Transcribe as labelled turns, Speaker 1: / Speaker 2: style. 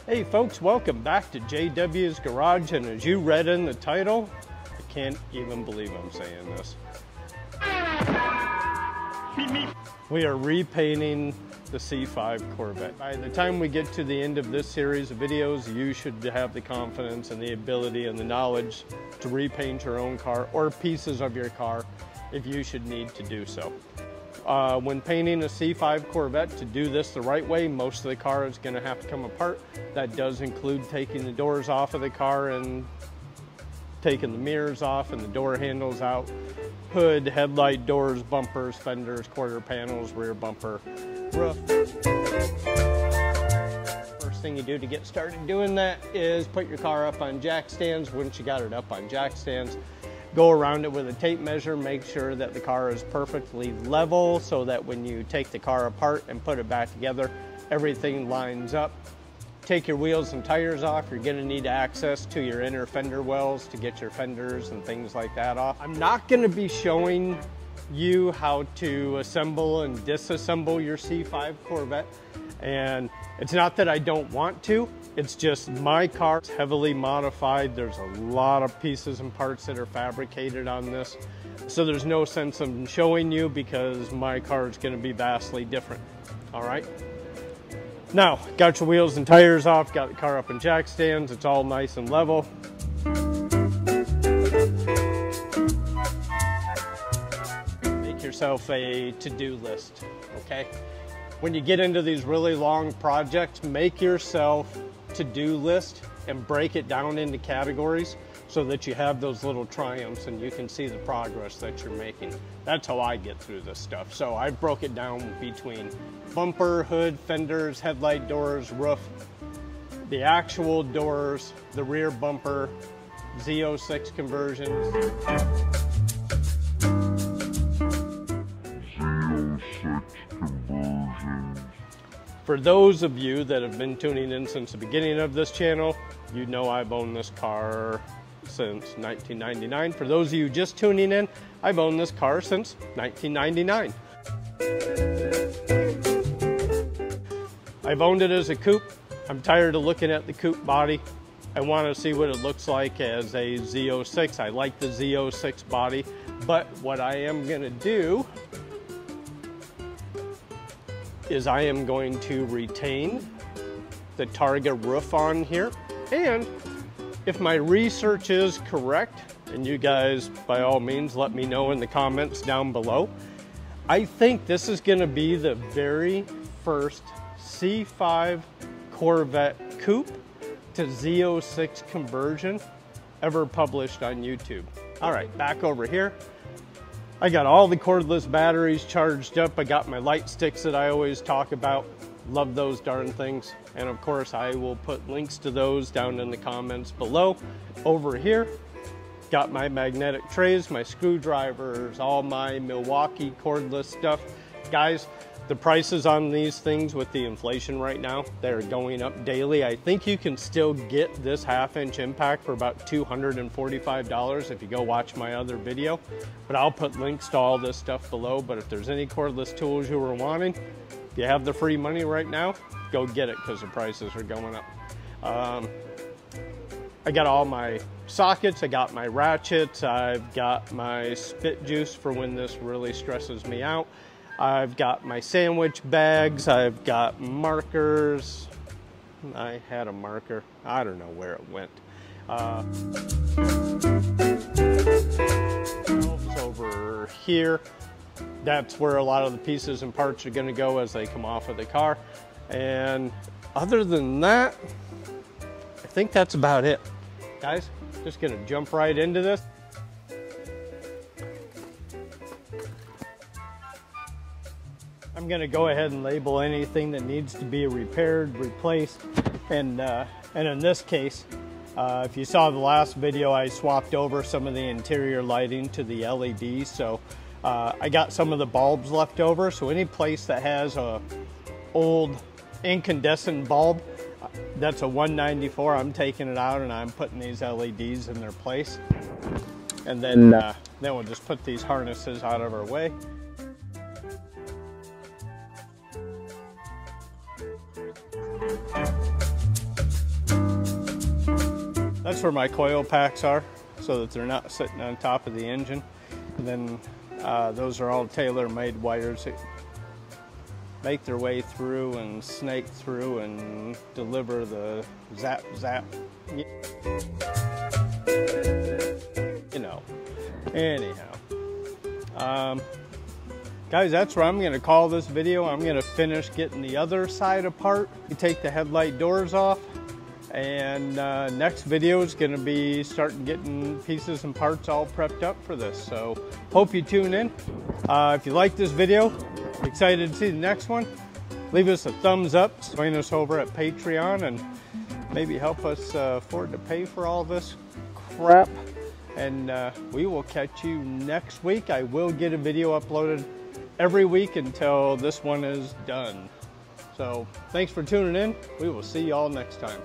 Speaker 1: Hey folks, welcome back to JW's Garage, and as you read in the title, I can't even believe I'm saying this. We are repainting the C5 Corvette. By the time we get to the end of this series of videos, you should have the confidence and the ability and the knowledge to repaint your own car or pieces of your car if you should need to do so. When painting a C5 Corvette, to do this the right way, most of the car is going to have to come apart. That does include taking the doors off of the car and taking the mirrors off and the door handles out, hood, headlight, doors, bumpers, fenders, quarter panels, rear bumper, roof. First thing you do to get started doing that is put your car up on jack stands. Once you got it up on jack stands, go around it with a tape measure, make sure that the car is perfectly level so that when you take the car apart and put it back together, everything lines up. Take your wheels and tires off. You're going to need access to your inner fender wells to get your fenders and things like that off. I'm not going to be showing you how to assemble and disassemble your C5 Corvette, and it's not that I don't want to. It's just my car is heavily modified. There's a lot of pieces and parts that are fabricated on this. So there's no sense in showing you because my car is going to be vastly different. All right. Now, got your wheels and tires off, got the car up in jack stands. It's all nice and level. Make yourself a to-do list, okay? When you get into these really long projects, make yourself to-do list and break it down into categories so that you have those little triumphs and you can see the progress that you're making. That's how I get through this stuff. So I broke it down between bumper, hood, fenders, headlight, doors, roof, the actual doors, the rear bumper, Z06 conversions. For those of you that have been tuning in since the beginning of this channel, you know I've owned this car since 1999. For those of you just tuning in, I've owned this car since 1999. I've owned it as a coupe. I'm tired of looking at the coupe body. I want to see what it looks like as a Z06. I like the Z06 body, but what I am going to do is I am going to retain the targa roof on here. And if my research is correct, and you guys by all means let me know in the comments down below, I think this is going to be the very first C5 Corvette Coupe to Z06 conversion ever published on YouTube. All right, back over here. I got all the cordless batteries charged up. I got my light sticks that I always talk about. Love those darn things. And of course, I will put links to those down in the comments below. Over here, got my magnetic trays, my screwdrivers, all my Milwaukee cordless stuff. Guys, the prices on these things with the inflation right now, they're going up daily. I think you can still get this 1/2-inch impact for about $245 if you go watch my other video. But I'll put links to all this stuff below. But if there's any cordless tools you were wanting, if you have the free money right now, go get it because the prices are going up. I got all my sockets, I got my ratchets, I've got my spit juice for when this really stresses me out. I've got my sandwich bags, I've got markers. I had a marker, I don't know where it went. Over here, that's where a lot of the pieces and parts are gonna go as they come off of the car. And other than that, I think that's about it. Guys, just gonna jump right into this. I'm gonna go ahead and label anything that needs to be repaired, replaced, and in this case, if you saw the last video, I swapped over some of the interior lighting to the LEDs, so I got some of the bulbs left over, so any place that has a old incandescent bulb, that's a 194, I'm taking it out and I'm putting these LEDs in their place. And then we'll just put these harnesses out of our way. That's where my coil packs are, so that they're not sitting on top of the engine. And then those are all tailor-made wires that make their way through and snake through and deliver the zap zap. You know, anyhow. Guys, that's where I'm going to call this video. I'm going to finish getting the other side apart. You take the headlight doors off, and next video is going to be starting getting pieces and parts all prepped up for this. So hope you tune in. If you like this video, excited to see the next one, leave us a thumbs up, join us over at Patreon, and maybe help us afford to pay for all this crap. And we will catch you next week. I will get a video uploaded every week until this one is done. So thanks for tuning in. We will see y'all next time.